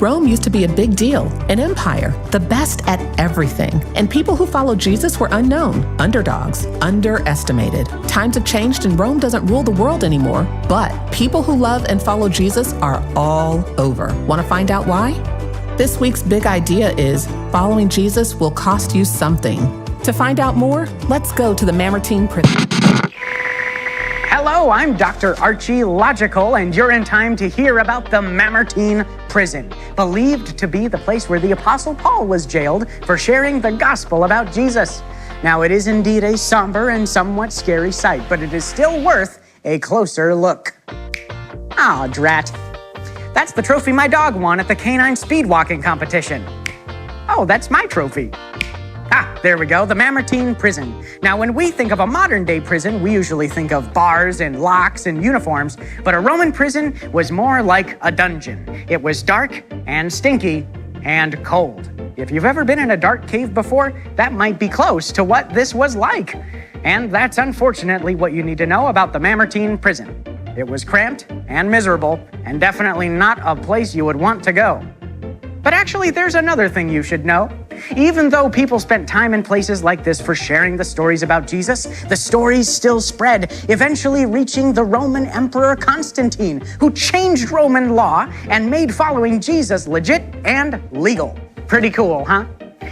Rome used to be a big deal, an empire, the best at everything. And people who followed Jesus were unknown, underdogs, underestimated. Times have changed and Rome doesn't rule the world anymore, but people who love and follow Jesus are all over. Want to find out why? This week's big idea is following Jesus will cost you something. To find out more, let's go to the Mamertine Prison. Hello, I'm Dr. Archie Logical, and you're in time to hear about the Mamertine Prison, believed to be the place where the Apostle Paul was jailed for sharing the gospel about Jesus. Now, it is indeed a somber and somewhat scary sight, but it is still worth a closer look. Ah, drat. That's the trophy my dog won at the canine speed walking competition. Oh, that's my trophy. Ah, there we go, the Mamertine Prison. Now, when we think of a modern-day prison, we usually think of bars and locks and uniforms, but a Roman prison was more like a dungeon. It was dark and stinky and cold. If you've ever been in a dark cave before, that might be close to what this was like. And that's unfortunately what you need to know about the Mamertine Prison. It was cramped and miserable, and definitely not a place you would want to go. But actually, there's another thing you should know. Even though people spent time in places like this for sharing the stories about Jesus, the stories still spread, eventually reaching the Roman Emperor Constantine, who changed Roman law and made following Jesus legit and legal. Pretty cool, huh?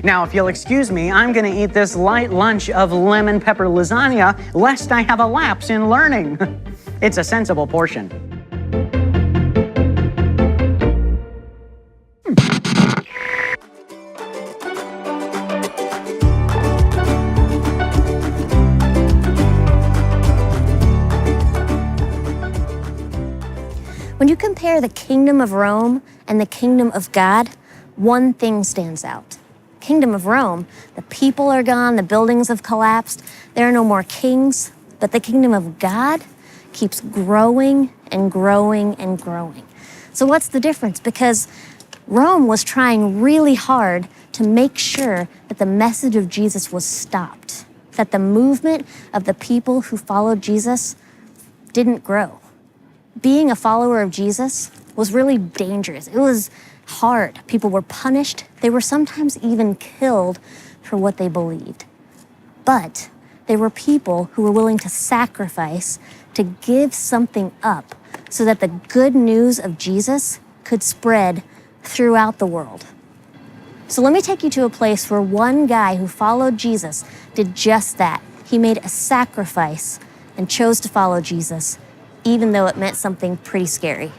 Now, if you'll excuse me, I'm gonna eat this light lunch of lemon pepper lasagna, lest I have a lapse in learning. It's a sensible portion. When you compare the kingdom of Rome and the kingdom of God, one thing stands out. Kingdom of Rome, the people are gone, the buildings have collapsed, there are no more kings, but the kingdom of God keeps growing and growing and growing. So what's the difference? Because Rome was trying really hard to make sure that the message of Jesus was stopped, that the movement of the people who followed Jesus didn't grow. Being a follower of Jesus was really dangerous. It was hard. People were punished. They were sometimes even killed for what they believed. But there were people who were willing to sacrifice, to give something up so that the good news of Jesus could spread throughout the world. So let me take you to a place where one guy who followed Jesus did just that. He made a sacrifice and chose to follow Jesus, even though it meant something pretty scary.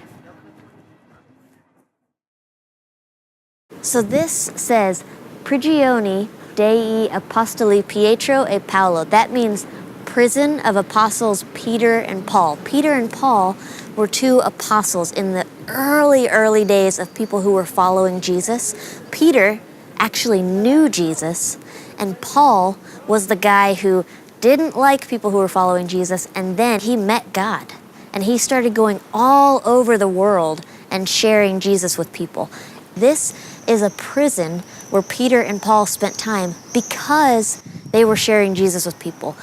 So this says, Prigione dei Apostoli Pietro e Paolo. That means prison of apostles Peter and Paul. Peter and Paul were two apostles in the early days of people who were following Jesus. Peter actually knew Jesus, and Paul was the guy who didn't like people who were following Jesus, and then he met God. And he started going all over the world and sharing Jesus with people. This is a prison where Peter and Paul spent time because they were sharing Jesus with people.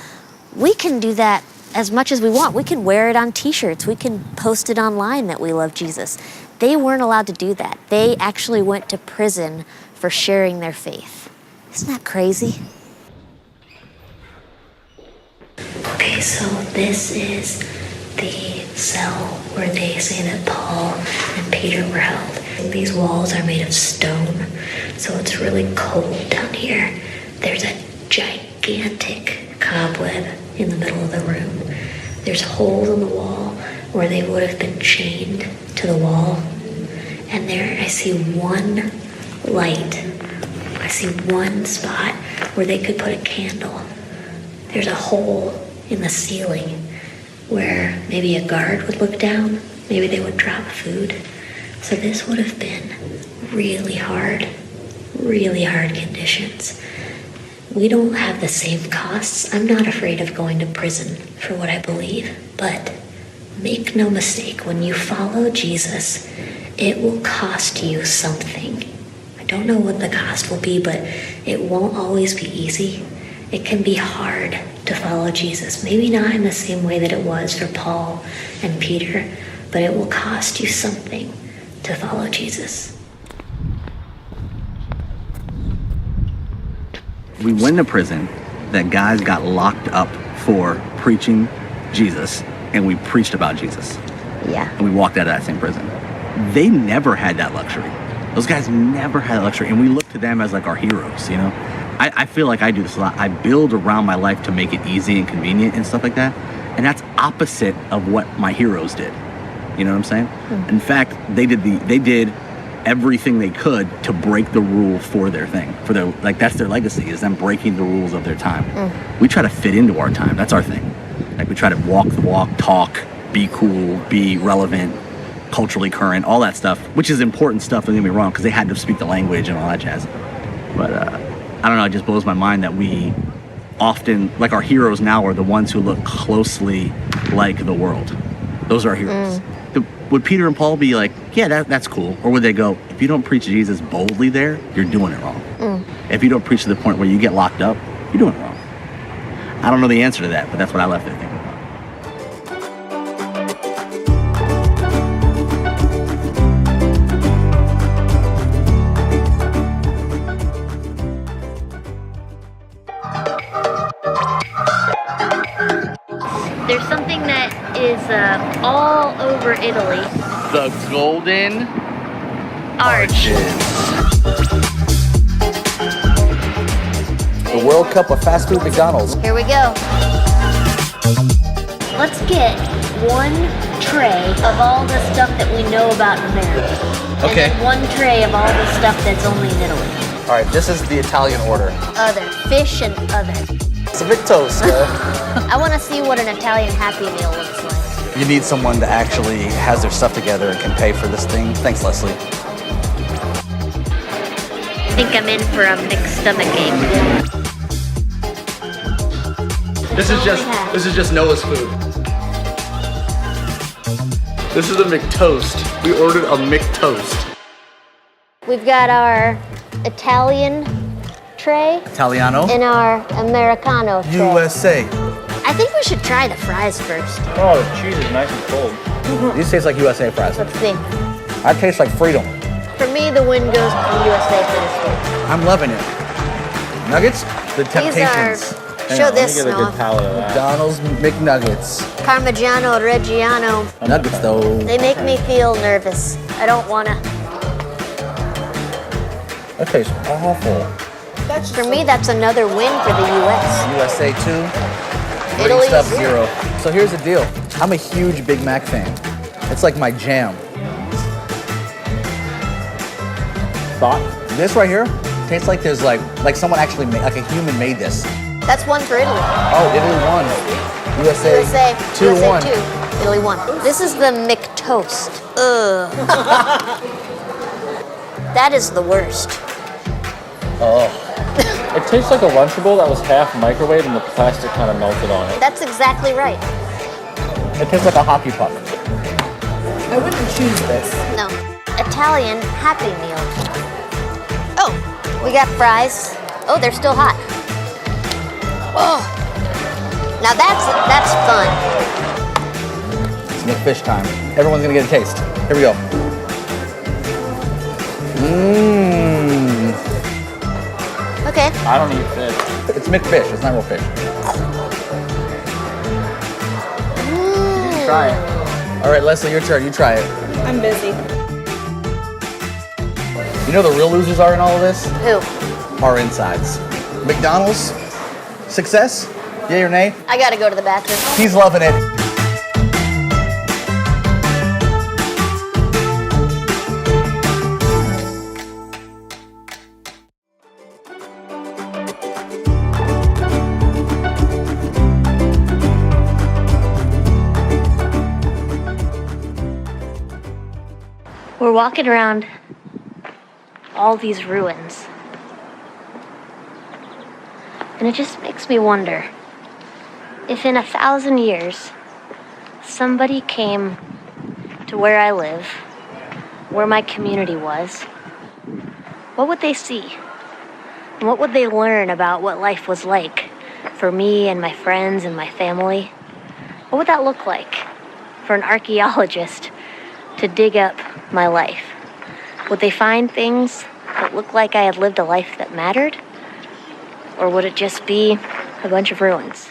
We can do that as much as we want. We can wear it on t-shirts. We can post it online that we love Jesus. They weren't allowed to do that. They actually went to prison for sharing their faith. Isn't that crazy? Okay, so this is the cell where they say that Paul and Peter were held. These walls are made of stone, so it's really cold down here. There's a gigantic cobweb in the middle of the room. There's holes in the wall where they would have been chained to the wall. And there I see one light. I see one spot where they could put a candle. There's a hole in the ceiling where maybe a guard would look down, maybe they would drop food. So this would have been really hard conditions. We don't have the same costs. I'm not afraid of going to prison for what I believe, but make no mistake, when you follow Jesus, it will cost you something. I don't know what the cost will be, but it won't always be easy. It can be hard to follow Jesus. Maybe not in the same way that it was for Paul and Peter, but it will cost you something to follow Jesus. we went to prison that guys got locked up for preaching Jesus, and we preached about Jesus. Yeah. And we walked out of that same prison. They never had that luxury. Those guys never had that luxury, and we look to them as like our heroes, you know? I feel like I do this a lot. I build around my life to make it easy and convenient and stuff like that, and that's opposite of what my heroes did. You know what I'm saying? Mm-hmm. In fact, they did everything they could to break the rule for their thing. For their, like, that's their legacy, is them breaking the rules of their time. We try to fit into our time. That's our thing. Like, we try to walk the walk, talk, be cool, be relevant, culturally current, all that stuff, which is important stuff, don't get me wrong, because they had to speak the language and all that jazz. But I don't know, it just blows my mind that we often, like, our heroes now are the ones who look closely like the world. Those are our heroes. Would Peter and Paul be like, yeah, that's cool? Or would they go, if you don't preach Jesus boldly there, you're doing it wrong. If you don't preach to the point where you get locked up, you're doing it wrong. I don't know the answer to that, but that's what I left it thinking about. There's something that is all over Italy. The Golden Arches. The World Cup of fast food McDonald's. Here we go. Let's get one tray of all the stuff that we know about in America. Okay. And then one tray of all the stuff that's only in Italy. All right, this is the Italian order. Other. Fish and other. It's a bit toast. I want to see what an Italian Happy Meal looks like. You need someone that actually has their stuff together and can pay for this thing. Thanks, Leslie. I think I'm in for a mixed stomach ache. This is just Noah's food. This is a McToast. We ordered a McToast. We've got our Italian tray Italiano. and our Americano tray. USA. I think we should try the fries first. Oh, the cheese is nice and cold. These taste like USA fries. Let's see. I taste like freedom. For me, the win goes to USA for this one. I'm loving it. Nuggets? The These Temptations. are, show this, Let me get a Noah. good palate of that. McDonald's McNuggets. Parmigiano Reggiano. Nuggets, though. They make me feel nervous. I don't want to. That tastes awful. For me, that's another win for the U.S. USA 2. Italy stuff 0. 0. So here's the deal. I'm a huge Big Mac fan. It's like my jam. Thought? This right here tastes like there's like someone actually made, like a human made this. That's one for Italy. Oh, Italy won. USA 2-1. 2. Italy won. This is the McToast. Ugh. That is the worst. Oh. It tastes like a Lunchable that was half microwave and the plastic kind of melted on it. That's exactly right. It tastes like a hockey puck. I wouldn't choose this. No. Italian Happy Meal. Oh, we got fries. Oh, they're still hot. Oh. Now that's fun. It's McFish time. Everyone's gonna get a taste. Here we go. Mmm. Okay. I don't eat fish. It's McFish. It's not real fish. You can try it. All right, Leslie, your turn. You try it. I'm busy. You know the real losers are in all of this? Who? Our insides. McDonald's, success? Yay or nay? I gotta go to the bathroom. He's loving it. We're walking around all these ruins. And it just makes me wonder if in 1,000 years somebody came to where I live, where my community was, what would they see? And what would they learn about what life was like for me and my friends and my family? What would that look like for an archaeologist to dig up my life? Would they find things that looked like I had lived a life that mattered? Or would it just be a bunch of ruins?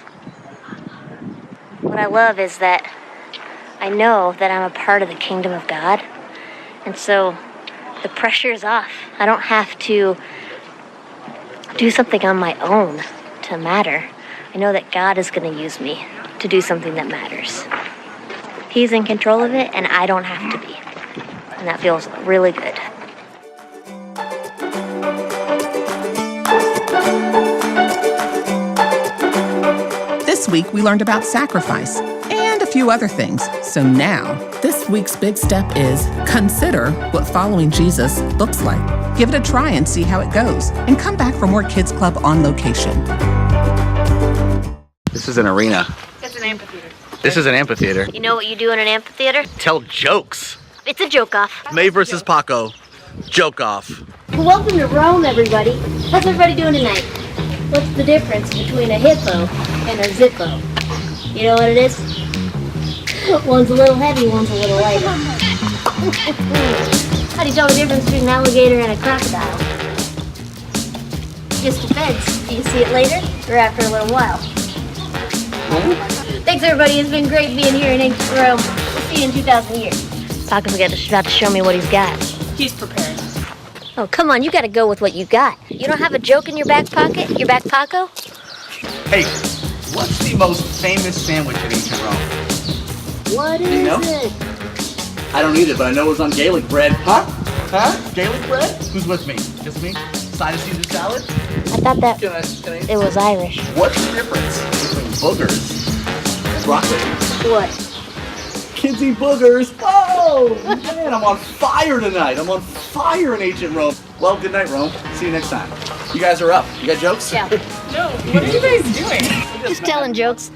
What I love is that I know that I'm a part of the kingdom of God. And so the pressure's off. I don't have to do something on my own to matter. I know that God is going to use me to do something that matters. He's in control of it, and I don't have to be. And that feels really good. This week, we learned about sacrifice and a few other things. So now, this week's big step is consider what following Jesus looks like. Give it a try and see how it goes. And come back for more Kids Club on location. This is an arena. It's an amphitheater. This is an amphitheater. You know what you do in an amphitheater? Tell jokes. It's a joke-off. May versus Paco. Joke off. Welcome to Rome, everybody. How's everybody doing tonight? What's the difference between a hippo and a zippo? You know what it is? One's a little heavy, one's a little lighter. How do you tell the difference between an alligator and a crocodile? Just depends. Do you see it later or after a little while? Thanks, everybody. It's been great being here in ancient Rome. We'll see you in 2,000 years. Paco's about to show me what he's got. He's prepared. Oh, come on. You got to go with what you got. You don't have a joke in your back pocket? Your back Paco? Hey, what's the most famous sandwich in ancient Rome? What is it? I don't eat it, but I know it was on Gaelic bread. Huh? Gaelic bread? Who's with me? Just me? Side of Caesar salad? I thought that it was Irish. What's the difference between boogers and broccoli? What? Kids eat boogers. Oh, man, I'm on fire tonight. I'm on fire in ancient Rome. Well, good night, Rome. See you next time. You guys are up. You got jokes? Yeah. No, what are you guys doing? Just telling jokes.